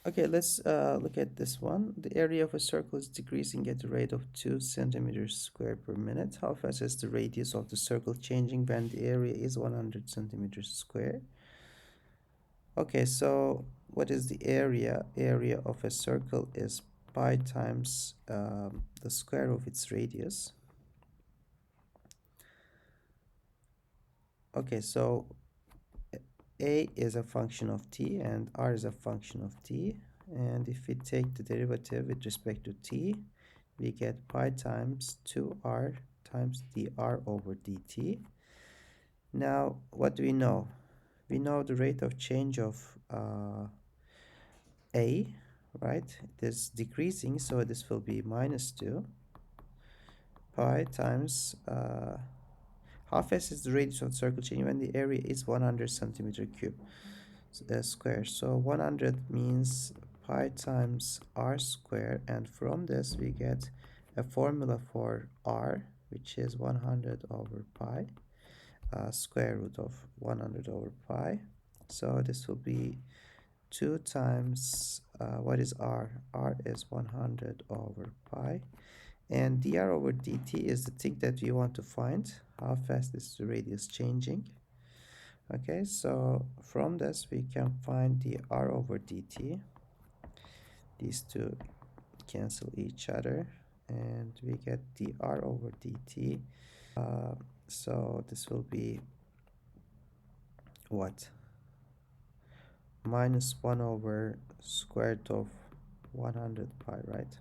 Okay, let's look at this one. The area of a circle is decreasing at the rate of 2 centimeters squared per minute. How fast is the radius of the circle changing when the area is 100 centimeters square? Okay, so what is the area? Area of a circle is pi times the square of its radius. Okay, so a is a function of t and r is a function of t. And if we take the derivative with respect to t, we get pi times 2r times dr over dt. Now, what do we know? We know the rate of change of a, right? It is decreasing, so this will be minus 2 pi times how fast is the radius of the circle changing when the area is 100 centimeter cube square. So 100 means pi times r square, and from this we get a formula for r, which is 100 over pi, square root of 100 over pi. So this will be 2 times, what is r? R is 100 over pi. And dr over dt is the thing that we want to find. How fast is the radius changing? Okay, so from this we can find dr over dt. These two cancel each other, and we get dr over dt. So this will be what? Minus 1 over square root of 100 pi, right?